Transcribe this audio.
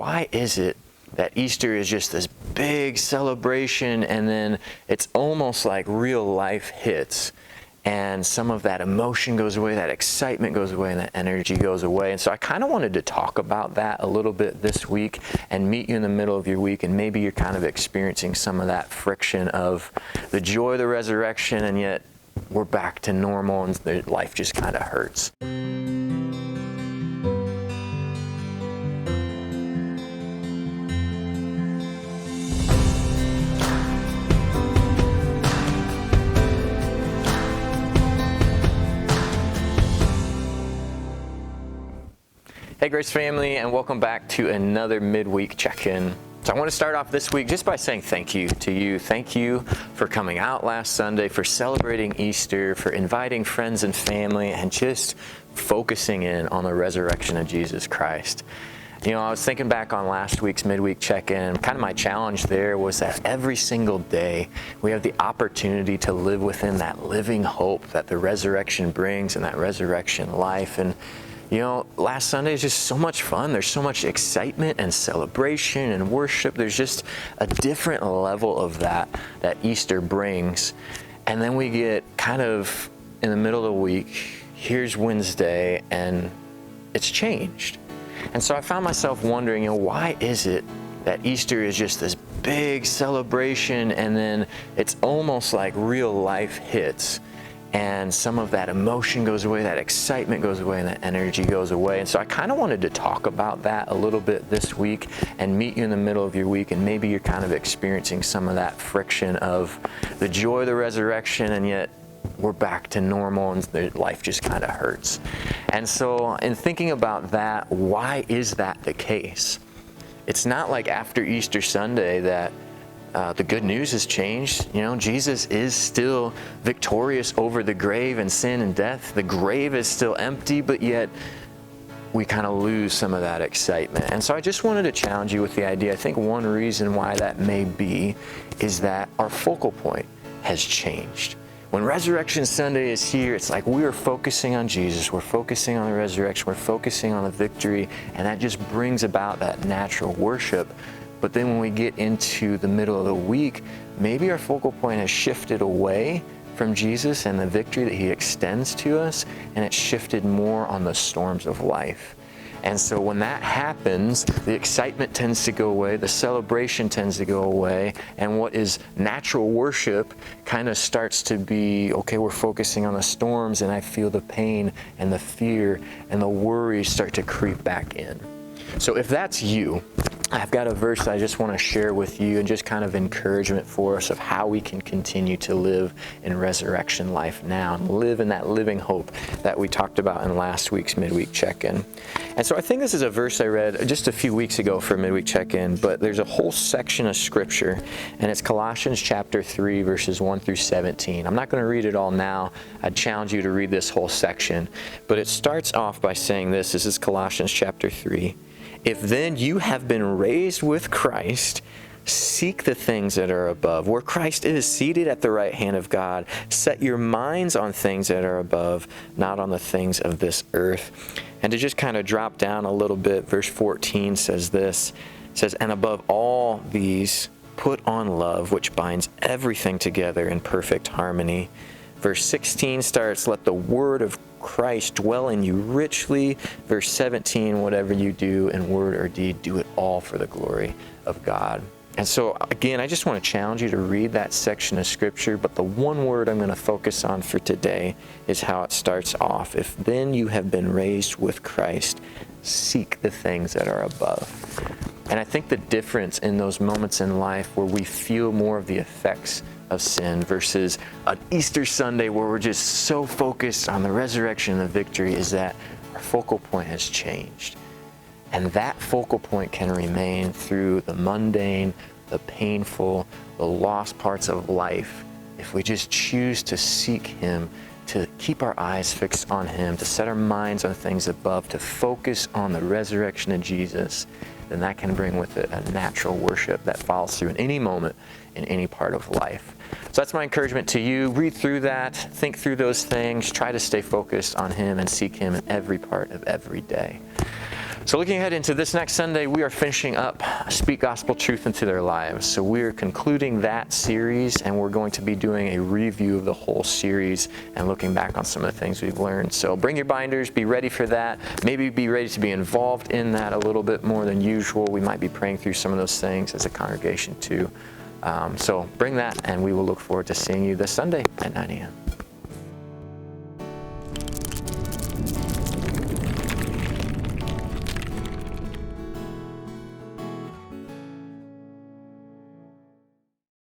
why is it that Easter is just this big celebration and then it's almost like real life hits and some of that emotion goes away, that excitement goes away, and that energy goes away. And so I kind of wanted to talk about that a little bit this week and meet you in the middle of your week, and maybe you're kind of experiencing some of that friction of the joy of the resurrection, and yet we're back to normal and life just kind of hurts. Hey Grace family, and welcome back to another midweek check-in. So I want to start off this week just by saying thank you to you. Thank you for coming out last Sunday, for celebrating Easter, for inviting friends and family, and just focusing in on the resurrection of Jesus Christ. You know, I was thinking back on last week's midweek check-in, and kind of my challenge there was that every single day we have the opportunity to live within that living hope that the resurrection brings and that resurrection life. And you know, last Sunday is just so much fun. There's so much excitement and celebration and worship. There's just a different level of that Easter brings. And then we get kind of in the middle of the week, here's Wednesday, and it's changed. And so I found myself wondering, you know, why is it that Easter is just this big celebration and then it's almost like real life hits? And some of that emotion goes away, that excitement goes away, and that energy goes away. And so I kind of wanted to talk about that a little bit this week and meet you in the middle of your week, and maybe you're kind of experiencing some of that friction of the joy of the resurrection, and yet we're back to normal and life just kind of hurts. And so in thinking about that, why is that the case? It's not like after Easter Sunday that the good news has changed. You know, Jesus is still victorious over the grave and sin and death. The grave is still empty, but yet we kind of lose some of that excitement. And so I just wanted to challenge you with the idea. I think one reason why that may be is that our focal point has changed. When Resurrection Sunday is here, it's like we are focusing on Jesus, we're focusing on the resurrection, we're focusing on the victory, and that just brings about that natural worship. But then when we get into the middle of the week, maybe our focal point has shifted away from Jesus and the victory that He extends to us, and it's shifted more on the storms of life. And so when that happens, the excitement tends to go away, the celebration tends to go away, and what is natural worship kind of starts to be, okay, we're focusing on the storms, and I feel the pain and the fear and the worries start to creep back in. So if that's you, I've got a verse I just want to share with you and just kind of encouragement for us of how we can continue to live in resurrection life now and live in that living hope that we talked about in last week's midweek check-in. And so I think this is a verse I read just a few weeks ago for midweek check-in, but there's a whole section of scripture, and it's Colossians chapter 3, verses 1 through 17. I'm not going to read it all now. I'd challenge you to read this whole section, but it starts off by saying this. This is Colossians chapter 3. If then you have been raised with Christ, seek the things that are above, where Christ is seated at the right hand of God. Set your minds on things that are above, not on the things of this earth. And to just kind of drop down a little bit, verse 14 says this, it says, and above all these, put on love, which binds everything together in perfect harmony. Verse 16 starts, let the word of Christ dwell in you richly. Verse 17, whatever you do in word or deed, do it all for the glory of God. And so again, I just want to challenge you to read that section of scripture, but the one word I'm going to focus on for today is how it starts off. If then you have been raised with Christ, seek the things that are above. And I think the difference in those moments in life where we feel more of the effects of sin versus an Easter Sunday where we're just so focused on the resurrection and the victory is that our focal point has changed. And that focal point can remain through the mundane, the painful, the lost parts of life if we just choose to seek Him, to keep our eyes fixed on Him, to set our minds on things above, to focus on the resurrection of Jesus. Then that can bring with it a natural worship that follows through in any moment, in any part of life. So that's my encouragement to you. Read through that, think through those things, try to stay focused on Him and seek Him in every part of every day. So looking ahead into this next Sunday, we are finishing up Speak Gospel Truth into Their Lives. So we're concluding that series, and we're going to be doing a review of the whole series and looking back on some of the things we've learned. So bring your binders, be ready for that. Maybe be ready to be involved in that a little bit more than usual. We might be praying through some of those things as a congregation too. So bring that, and we will look forward to seeing you this Sunday at 9 a.m.